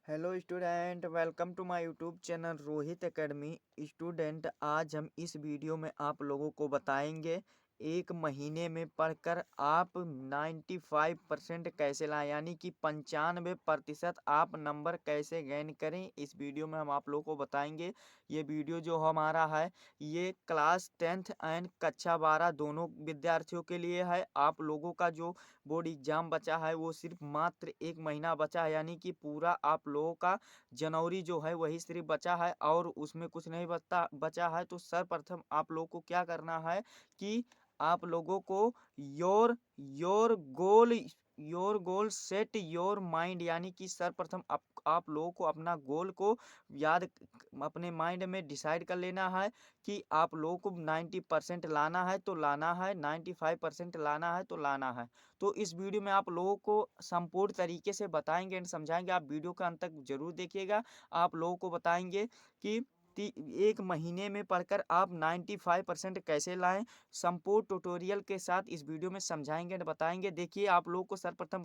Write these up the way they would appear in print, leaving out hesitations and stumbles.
Hello student, welcome to my YouTube channel Rohit academy. Student, आज हम इस वीडियो में आप लोगों को बताएंगे एक महीने में पढ़कर आप 95% कैसे लाएं, यानी कि 95% आप नंबर कैसे गेन करें। इस वीडियो में हम आप लोगों को बताएंगे। ये वीडियो जो हमारा है ये क्लास 10th एंड कक्षा 12 दोनों विद्यार्थियों के लिए है। आप लोगों का जो बोर्ड एग्जाम बचा है वो सिर्फ मात्र एक महीना बचा है, यानी कि पूरा आप लोगों का जनवरी जो है वही सिर्फ बचा है और उसमें कुछ नहीं बचा है। तो सर्वप्रथम आप लोगों को क्या करना है कि आप लोगों को your your goal your goal set your mind, यानी कि सर्वप्रथम आप लोगों को अपना गोल को याद अपने माइंड में डिसाइड कर लेना है कि आप लोगों को 90% लाना है तो लाना है, 95% लाना है तो लाना है। तो इस वीडियो में आप लोगों को संपूर्ण तरीके से बताएंगे एंड समझाएंगे। आप वीडियो का अंत तक जरूर देखिएगा। आप लोगों को बताएंगे कि एक महीने में पढ़कर आप 95% कैसे लाएं, संपूर्ण ट्यूटोरियल के साथ इस वीडियो में समझाएंगे एंड बताएंगे। देखिए, आप लोगों को सर्वप्रथम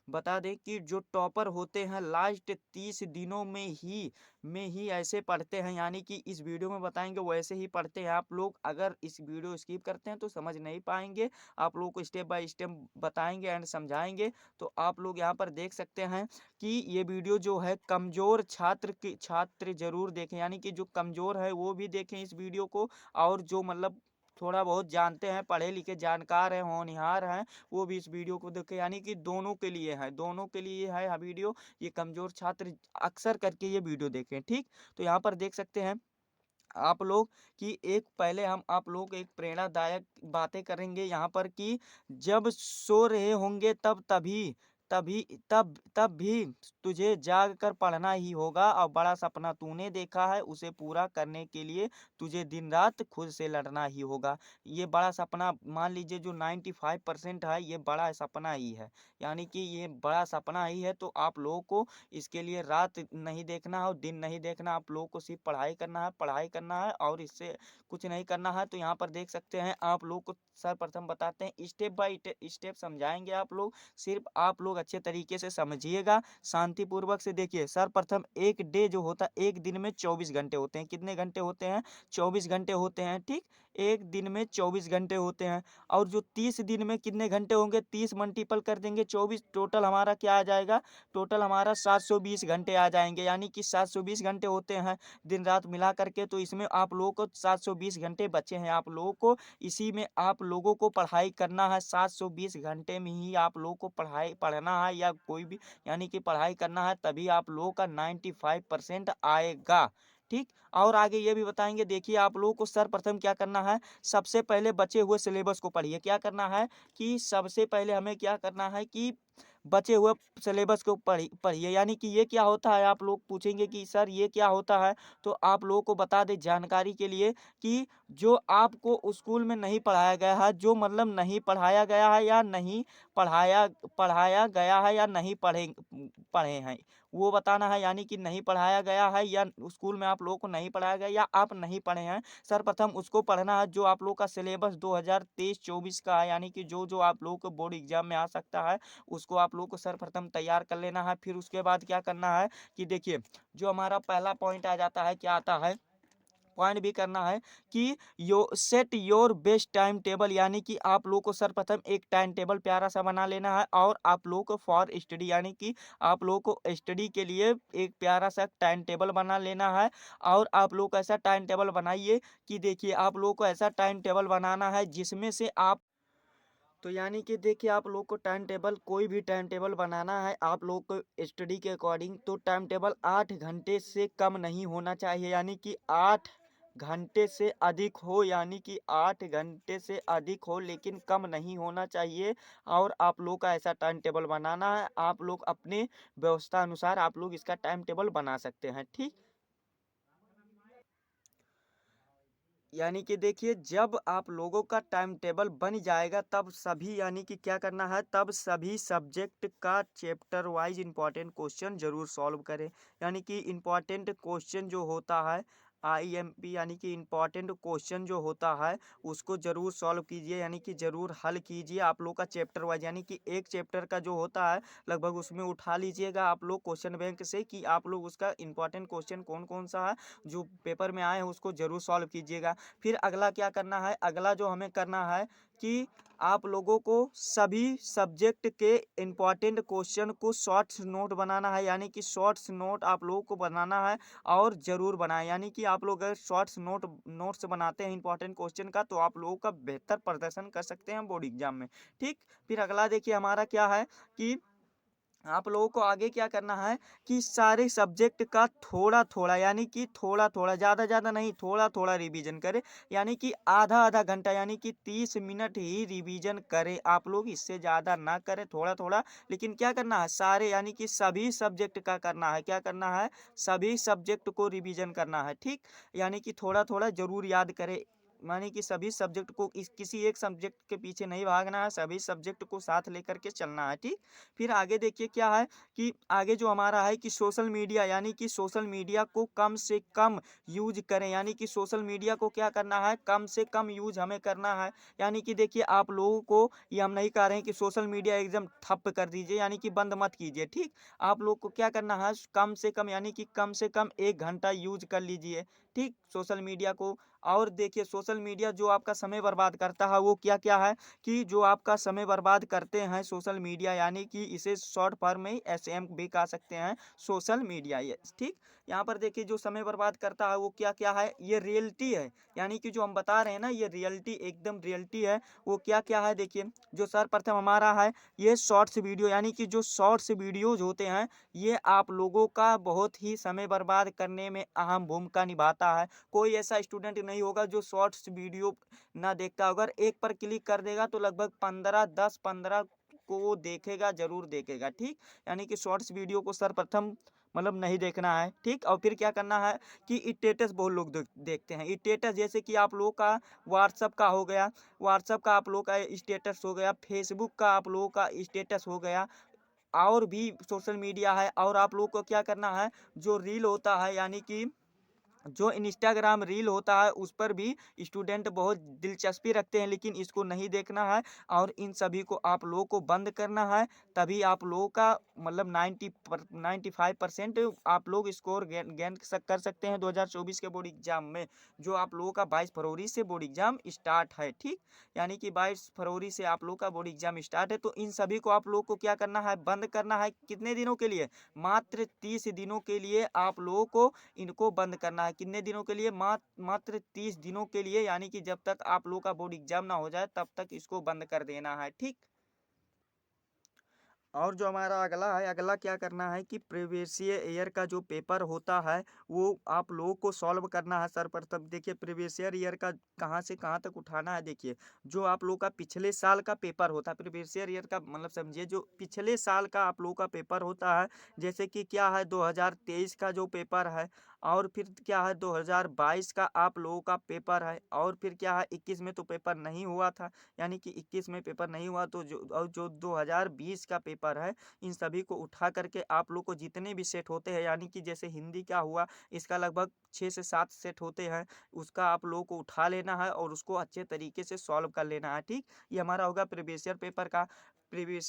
बता दें कि जो टॉपर होते हैं लास्ट 30 दिनों में ही ऐसे पढ़ते हैं, यानी कि इस वीडियो में बताएंगे वैसे ही पढ़ते हैं। आप लोग अगर इस वीडियो स्किप करते हैं तो समझ नहीं पाएंगे। आप लोगों को स्टेप बाय स्टेप बताएंगे एंड समझाएंगे। तो आप लोग यहाँ पर देख सकते हैं कि ये वीडियो जो है कमजोर छात्र जरूर देखें, यानी कि जो कमजोर है वो भी देखें इस वीडियो को, और जो मतलब थोड़ा बहुत जानते हैं, पढ़े लिखे जानकार हैं, होनहार हैं, वो भी इस वीडियो को देखें। यानी कि दोनों के लिए है वीडियो। ये कमजोर छात्र अक्सर करके ये वीडियो देखें, ठीक। तो यहाँ पर देख सकते हैं आप लोग कि एक पहले हम आप लोग एक प्रेरणादायक बातें करेंगे यहाँ पर कि जब सो रहे होंगे तभी तब भी तुझे जाग कर पढ़ना ही होगा, और बड़ा सपना तूने देखा है उसे पूरा करने के लिए तुझे दिन रात खुद से लड़ना ही होगा। ये बड़ा सपना मान लीजिए जो 95% है ये बड़ा सपना ही है, यानी कि ये बड़ा सपना ही है। तो आप लोगों को इसके लिए रात नहीं देखना है और दिन नहीं देखना, आप लोगों को सिर्फ पढ़ाई करना है और इससे कुछ नहीं करना है। तो यहाँ पर देख सकते हैं आप लोग को सर्वप्रथम बताते हैं, स्टेप बाय स्टेप समझाएंगे। आप लोग सिर्फ आप लोग अच्छे तरीके से समझिएगा, शांतिपूर्वक से देखिए। सर्वप्रथम एक डे जो होता है, एक दिन में 24 घंटे होते हैं। कितने घंटे होते हैं? 24 घंटे होते हैं, ठीक। एक दिन में 24 घंटे होते हैं। और जो 30 दिन में कितने घंटे होंगे? 30 मल्टीपल कर देंगे 24, टोटल हमारा क्या आ जाएगा? टोटल हमारा 720 घंटे आ जाएंगे, यानी कि 720 घंटे होते हैं दिन रात मिला करके। तो इसमें आप लोगों को 720 घंटे बचे हैं। आप लोगों को इसी में आप लोगों को पढ़ाई करना है। 720 घंटे में ही आप लोगों को पढ़ना है या कोई भी, यानी कि पढ़ाई करना है, तभी आप लोगों का 95% आएगा, ठीक। और आगे ये भी बताएंगे। देखिए, आप लोगों को सर्वप्रथम क्या करना है, सबसे पहले बचे हुए सिलेबस को पढ़िए। क्या करना है कि सबसे पहले हमें क्या करना है कि बचे हुए सिलेबस को पढ़िए। यानी कि ये क्या होता है, आप लोग पूछेंगे कि सर ये क्या होता है। तो आप लोगों को बता दें जानकारी के लिए कि जो आपको स्कूल में नहीं पढ़ाया गया है, जो मतलब नहीं पढ़ाया गया है या नहीं पढ़ाया पढ़ाया गया है या नहीं पढ़े हैं, वो बताना है। यानी कि नहीं पढ़ाया गया है या स्कूल में आप लोगों को नहीं पढ़ाया गया या आप नहीं पढ़े हैं, सर्वप्रथम उसको पढ़ना है। जो आप लोगों का सिलेबस 2023-24 का है, यानी कि जो जो आप लोगों को बोर्ड एग्जाम में आ सकता है, उसको आप लोगों को सर्वप्रथम तैयार कर लेना है। फिर उसके बाद क्या करना है कि देखिए, जो हमारा पहला पॉइंट आ जाता है, क्या आता है, पॉइंट भी करना है कि set your best time table, यानी कि आप लोग को सर्वप्रथम एक टाइम टेबल प्यारा सा बना लेना है। और आप लोग को फॉर स्टडी, यानी कि आप लोग को स्टडी के लिए एक प्यारा सा टाइम टेबल बना लेना है। और आप लोग को ऐसा टाइम टेबल बनाइए कि देखिए, आप लोग को ऐसा टाइम टेबल बनाना है जिसमें से आप, तो यानी कि देखिए, आप लोग को टाइम टेबल कोई भी टाइम टेबल बनाना है आप लोग को स्टडी के अकॉर्डिंग, तो टाइम टेबल 8 घंटे से कम नहीं होना चाहिए, यानी कि 8 घंटे से अधिक हो, यानी कि 8 घंटे से अधिक हो लेकिन कम नहीं होना चाहिए। और आप लोग का ऐसा टाइम टेबल बनाना है। आप लोग अपने व्यवस्था अनुसार आप लोग इसका टाइम टेबल बना सकते हैं, ठीक। यानी कि देखिए, जब आप लोगों का टाइम टेबल बन जाएगा तब सभी, यानी कि क्या करना है, तब सभी सब्जेक्ट का चैप्टर वाइज इंपॉर्टेंट क्वेश्चन जरूर सॉल्व करें। यानी कि इंपॉर्टेंट क्वेश्चन जो होता है IMP यानी कि इम्पॉर्टेंट क्वेश्चन जो होता है उसको जरूर सॉल्व कीजिए, यानी कि जरूर हल कीजिए आप लोग का चैप्टर वाइज, यानी कि एक चैप्टर का जो होता है लगभग उसमें उठा लीजिएगा आप लोग क्वेश्चन बैंक से कि आप लोग उसका इंपॉर्टेंट क्वेश्चन कौन कौन सा है जो पेपर में आए हैं उसको जरूर सॉल्व कीजिएगा। फिर अगला क्या करना है, अगला जो हमें करना है कि आप लोगों को सभी सब्जेक्ट के इम्पॉर्टेंट क्वेश्चन को शॉर्ट्स नोट बनाना है, यानी कि शॉर्ट्स नोट आप लोगों को बनाना है और ज़रूर बनाएं। यानी कि आप लोग अगर शॉर्ट्स नोट्स बनाते हैं इंपॉर्टेंट क्वेश्चन का तो आप लोगों का बेहतर प्रदर्शन कर सकते हैं बोर्ड एग्जाम में। ठीक, फिर अगला देखिए हमारा क्या है कि आप लोगों को आगे क्या करना है कि सारे सब्जेक्ट का थोड़ा थोड़ा, यानी कि थोड़ा थोड़ा, ज़्यादा ज़्यादा नहीं, थोड़ा थोड़ा रिवीजन करें, यानी कि आधा आधा घंटा यानी कि 30 मिनट ही रिवीजन करें आप लोग, इससे ज़्यादा ना करें, थोड़ा थोड़ा। लेकिन क्या करना है, सारे यानी कि सभी सब्जेक्ट का करना है, क्या करना है, सभी सब्जेक्ट को रिवीजन करना है। ठीक, यानी कि थोड़ा थोड़ा जरूर याद करें, माने कि सभी सब्जेक्ट को किसी एक सब्जेक्ट के पीछे नहीं भागना है, सभी सब्जेक्ट को साथ लेकर के चलना है। ठीक, फिर आगे देखिए क्या है कि आगे जो हमारा है कि सोशल मीडिया, यानी कि सोशल मीडिया को कम से कम यूज करें, यानी कि सोशल मीडिया को क्या करना है, कम से कम यूज हमें करना है। यानी कि देखिए आप लोगों को ये हम नहीं कह रहे हैं कि सोशल मीडिया एकदम ठप कर दीजिए, यानी कि बंद मत कीजिए। ठीक, आप लोग को क्या करना है, कम से कम यानी कि कम से कम 1 घंटा यूज कर लीजिए। ठीक, सोशल मीडिया को। और देखिए सोशल मीडिया जो आपका समय बर्बाद करता है वो क्या क्या है कि जो आपका समय बर्बाद करते हैं सोशल मीडिया, यानी कि इसे शॉर्ट फॉर्म में SM भी कह सकते हैं सोशल मीडिया ये। ठीक, यहाँ पर देखिए जो समय बर्बाद करता है वो क्या क्या है, ये रियलिटी है, यानी कि जो हम बता रहे हैं ना ये रियलिटी, एकदम रियलिटी है। वो क्या क्या है देखिए, जो सर्वप्रथम हमारा है ये शॉर्ट्स वीडियो, यानी कि जो शॉर्ट्स वीडियोज होते हैं ये आप लोगों का बहुत ही समय बर्बाद करने में अहम भूमिका निभाता है। कोई ऐसा स्टूडेंट नहीं होगा जो शॉर्ट्स वीडियो ना देखता, अगर एक पर क्लिक कर देगा तो लगभग 15 को वो देखेगा, जरूर देखेगा। ठीक, यानी कि शॉर्ट्स वीडियो को सर्वप्रथम मतलब नहीं देखना है। ठीक, और फिर क्या करना है कि स्टेटस बहुत लोग देखते हैं, स्टेटस जैसे कि आप लोगों का व्हाट्सअप का हो गया, व्हाट्सअप का आप लोगों का स्टेटस हो गया, फेसबुक का आप लोगों का स्टेटस हो गया, और भी सोशल मीडिया है। और आप लोगों को क्या करना है, जो रील होता है यानी कि जो इंस्टाग्राम रील होता है उस पर भी स्टूडेंट बहुत दिलचस्पी रखते हैं, लेकिन इसको नहीं देखना है और इन सभी को आप लोगों को बंद करना है। तभी आप लोगों का मतलब 95% आप लोग स्कोर गेन कर सकते हैं 2024 के बोर्ड एग्जाम में, जो आप लोगों का 22 फरवरी से बोर्ड एग्जाम स्टार्ट है। ठीक, यानी कि 22 फरवरी से आप लोग का बोर्ड एग्जाम स्टार्ट है, तो इन सभी को आप लोग को क्या करना है, बंद करना है। कितने दिनों के लिए, मात्र 30 दिनों के लिए आप लोगों को इनको बंद करना है। कितने दिनों के लिए, मात्र 30 दिनों के लिए, यानी कि जब तक आप लोग का बोर्ड एग्जाम ना हो जाए तब तक इसको बंद कर देना है। ठीक, और जो हमारा अगला है, अगला क्या करना है कि प्रीवियस ईयर का जो पेपर होता है वो आप लोगों को सॉल्व करना है। सर्वप्रथम देखिए प्रीवियस ईयर का कहाँ से कहाँ तक उठाना है। देखिए जो आप लोगों का पिछले साल का पेपर होता है, प्रीवियस ईयर का मतलब समझिए जो पिछले साल का आप लोगों का पेपर होता है, जैसे कि क्या है 2023 का जो पेपर है, और फिर क्या है 2022 का आप लोगों का पेपर है, और फिर क्या है 21 में तो पेपर नहीं हुआ था, यानी कि 21 में पेपर नहीं हुआ, तो जो 2020 का पेपर है इन सभी को उठा करके आप लोग को जितने भी सेट होते हैं, यानी कि जैसे हिंदी का हुआ इसका लगभग 6 से 7 सेट होते हैं, उसका आप लोगों को उठा लेना है और उसको अच्छे तरीके से सॉल्व कर लेना है। ठीक, ये हमारा होगा प्रीवियस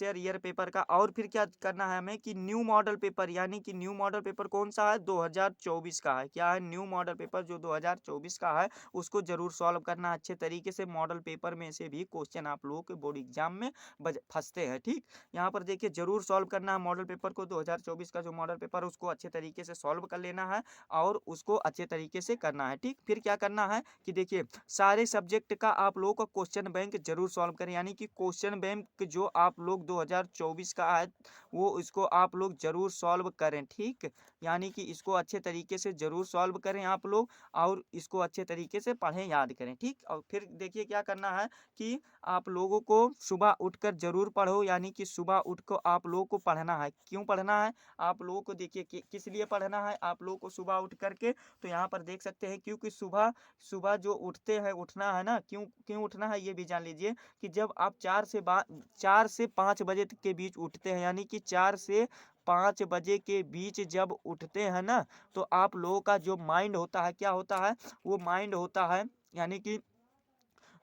ईयर पेपर का। और फिर क्या करना है हमें कि न्यू मॉडल पेपर, यानी कि न्यू मॉडल पेपर कौन सा है, 2024 का है। क्या है, न्यू मॉडल पेपर जो 2024 का है उसको जरूर सॉल्व करना अच्छे तरीके से। मॉडल पेपर में से भी क्वेश्चन आप लोगों के बोर्ड एग्जाम में फंसते हैं। ठीक, यहाँ पर देखिए जरूर सॉल्व करना है मॉडल पेपर को, 2024 का जो मॉडल पेपर है उसको अच्छे तरीके से सॉल्व कर लेना है और उसको अच्छे तरीके से करना है। ठीक, फिर क्या करना है कि देखिए सारे सब्जेक्ट का आप लोगों का क्वेश्चन बैंक जरूर सॉल्व करें, यानी कि क्वेश्चन बैंक जो आप लोग 2024 का है वो इसको आप लोग जरूर सॉल्व करें। ठीक, यानी कि इसको अच्छे तरीके से जरूर सॉल्व करें आप लोग, और इसको अच्छे तरीके से पढ़ें, याद करें। ठीक, और फिर देखिए क्या करना है कि आप लोगों को सुबह उठकर जरूर पढ़ो, यानी कि सुबह उठकर आप लोगों को पढ़ना है। क्यों पढ़ना है आप लोगों को, देखिए किस लिए पढ़ना है आप लोगों को सुबह उठ करके, तो यहाँ पर देख सकते हैं क्योंकि सुबह सुबह जो उठते हैं, उठना है ना, क्यों क्यों उठना है ये भी जान लीजिए कि जब आप 4 से 5 बजे के बीच उठते हैं, यानी कि 4 से 5 बजे के बीच जब उठते हैं ना, तो आप लोगों का जो माइंड होता है, क्या होता है, वो माइंड होता है, यानी कि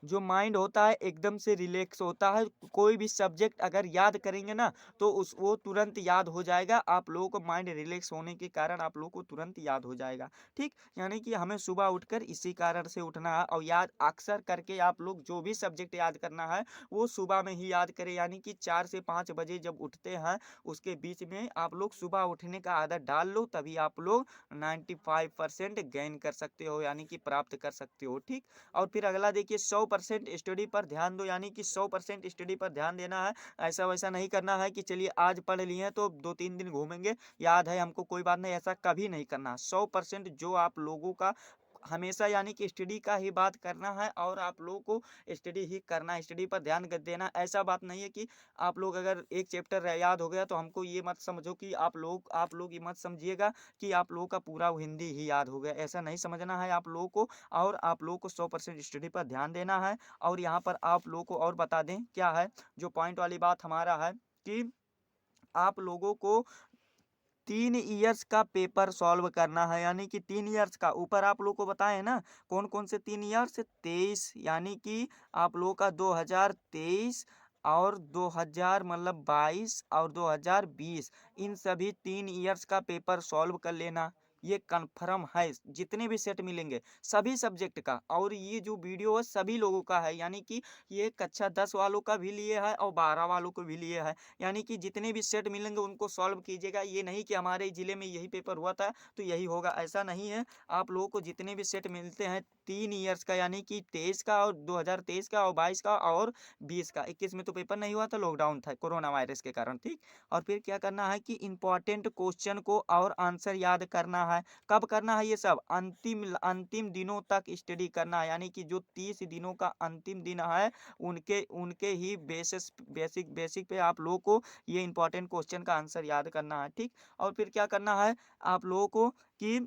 जो माइंड होता है एकदम से रिलैक्स होता है। कोई भी सब्जेक्ट अगर याद करेंगे ना, तो उस वो तुरंत याद हो जाएगा। आप लोगों को माइंड रिलैक्स होने के कारण आप लोगों को तुरंत याद हो जाएगा। ठीक, यानी कि हमें सुबह उठकर इसी कारण से उठना है और याद अक्सर करके आप लोग जो भी सब्जेक्ट याद करना है वो सुबह में ही याद करें। यानी कि 4 से 5 बजे जब उठते हैं उसके बीच में आप लोग सुबह उठने का आदत डाल लो, तभी आप लोग 95% गेन कर सकते हो, यानी कि प्राप्त कर सकते हो। ठीक, और फिर अगला देखिए 100% स्टडी पर ध्यान दो, यानी कि 100% स्टडी पर ध्यान देना है। ऐसा वैसा नहीं करना है कि चलिए आज पढ़ लिए तो 2-3 दिन घूमेंगे, याद है हमको कोई बात नहीं, ऐसा कभी नहीं करना। 100% जो आप लोगों का हमेशा यानी कि स्टडी का ही बात करना है और आप लोगों को स्टडी ही करना है, स्टडी पर ध्यान देना। ऐसा बात नहीं है कि आप लोग अगर एक चैप्टर याद हो गया तो हमको ये मत समझो कि आप लोग ये मत समझिएगा कि आप लोगों का पूरा हिंदी ही याद हो गया, ऐसा नहीं समझना है आप लोगों को। और आप लोगों को 100% स्टडी पर ध्यान देना है। और यहाँ पर आप लोगों को और बता दें क्या है, जो पॉइंट वाली बात हमारा है कि आप लोगों को 3 ईयर्स का पेपर सॉल्व करना है, यानी कि 3 ईयर्स का ऊपर आप लोग को बताए ना कौन कौन से 3 ईयर्स, 23, यानी कि आप लोगों का 2023 और 2000 मतलब 22 और 2020, इन सभी 3 ईयर्स का पेपर सॉल्व कर लेना। ये कन्फर्म है, जितने भी सेट मिलेंगे सभी सब्जेक्ट का। और ये जो वीडियो है सभी लोगों का है, यानी कि ये कक्षा 10 वालों का भी लिए है और 12 वालों को भी लिए है। यानी कि जितने भी सेट मिलेंगे उनको सॉल्व कीजिएगा। ये नहीं कि हमारे जिले में यही पेपर हुआ था तो यही होगा, ऐसा नहीं है। आप लोगों को जितने भी सेट मिलते हैं 3 ईयर्स का, यानी कि 23 का और 2023 का और 22 का और 20 का, 21 में तो पेपर नहीं हुआ था, लॉकडाउन था कोरोना वायरस के कारण। ठीक, और फिर क्या करना है कि इंपॉर्टेंट क्वेश्चन को और आंसर याद करना है। कब करना है ये सब, अंतिम अंतिम दिनों तक स्टडी करना है, यानी कि जो 30 दिनों का अंतिम दिन है उनके उनके ही बेसिक बेसिक पे आप लोगों को ये इंपॉर्टेंट क्वेश्चन का आंसर याद करना है। ठीक, और फिर क्या करना है आप लोगों को कि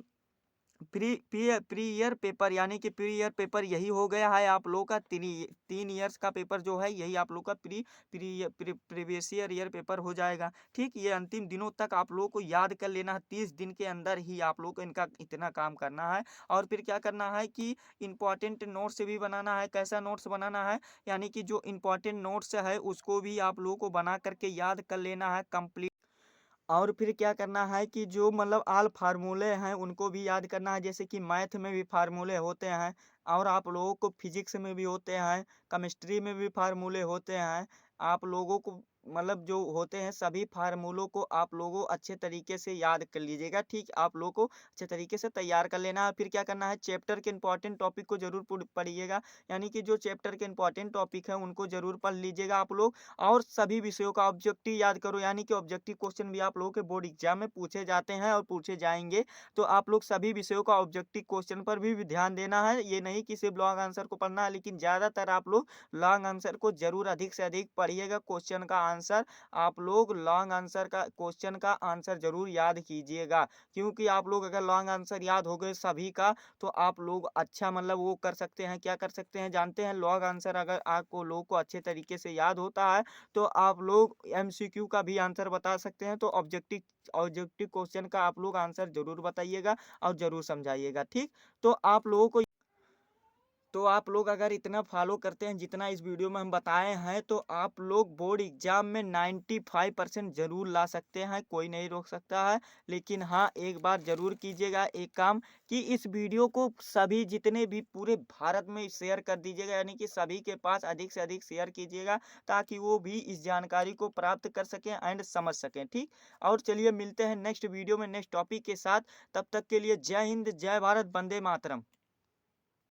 pre pre pre year paper, यानी कि प्री ईयर पेपर यही हो गया है आप लोगों का। 3 ईयर्स का पेपर जो है यही आप लोग का प्रीवियस ईयर पेपर हो जाएगा। ठीक, ये अंतिम दिनों तक आप लोगों को याद कर लेना है, 30 दिन के अंदर ही आप लोग को इनका इतना काम करना है। और फिर क्या करना है कि इंपॉर्टेंट नोट्स भी बनाना है। कैसा नोट्स बनाना है, यानी कि जो इंपॉर्टेंट नोट्स है उसको भी आप लोगों को बना करके याद कर लेना है कंप्लीट। और फिर क्या करना है कि जो मतलब ऑल फार्मूले हैं उनको भी याद करना है, जैसे कि मैथ में भी फार्मूले होते हैं और आप लोगों को फिजिक्स में भी होते हैं, केमिस्ट्री में भी फार्मूले होते हैं। आप लोगों को मतलब जो होते हैं सभी फार्मूलों को आप लोगों अच्छे तरीके से याद कर लीजिएगा। ठीक, आप लोगों को अच्छे तरीके से तैयार कर लेना है। फिर क्या करना है, चैप्टर के इंपॉर्टेंट टॉपिक को जरूर पढ़िएगा, यानी कि जो चैप्टर के इंपॉर्टेंट टॉपिक है उनको जरूर पढ़ लीजिएगा आप लोग। और सभी विषयों का ऑब्जेक्टिव याद करो, यानी कि ऑब्जेक्टिव क्वेश्चन भी आप लोगों के बोर्ड एग्जाम में पूछे जाते हैं और पूछे जाएंगे। तो आप लोग सभी विषयों का ऑब्जेक्टिव क्वेश्चन पर भी ध्यान देना है। ये नहीं कि सिर्फ लॉन्ग आंसर को पढ़ना है, लेकिन ज्यादातर आप लोग लॉन्ग आंसर को जरूर अधिक से अधिक पढ़िएगा। क्वेश्चन का आंसर आप लोग लॉन्ग आंसर का क्वेश्चन का आंसर जरूर याद कीजिएगा, क्योंकि आप लोग अगर लॉन्ग आंसर याद हो गए सभी का तो आप लोग अच्छा मतलब वो कर सकते हैं, क्या कर सकते हैं जानते हैं, लॉन्ग आंसर अगर आपको लोग को अच्छे तरीके से याद होता है तो आप लोग एमसीक्यू का भी आंसर बता सकते हैं। तो ऑब्जेक्टिव ऑब्जेक्टिव क्वेश्चन का आप लोग आंसर जरूर बताइएगा और जरूर समझाइएगा। ठीक, तो आप लोगों को तो आप लोग अगर इतना फॉलो करते हैं जितना इस वीडियो में हम बताए हैं तो आप लोग बोर्ड एग्जाम में 95% जरूर ला सकते हैं, कोई नहीं रोक सकता है। लेकिन हाँ, एक बार जरूर कीजिएगा एक काम कि इस वीडियो को सभी जितने भी पूरे भारत में शेयर कर दीजिएगा, यानी कि सभी के पास अधिक से अधिक शेयर कीजिएगा ताकि वो भी इस जानकारी को प्राप्त कर सकें एंड समझ सकें। ठीक, और चलिए मिलते हैं नेक्स्ट वीडियो में नेक्स्ट टॉपिक के साथ। तब तक के लिए जय हिंद, जय भारत, वंदे मातरम।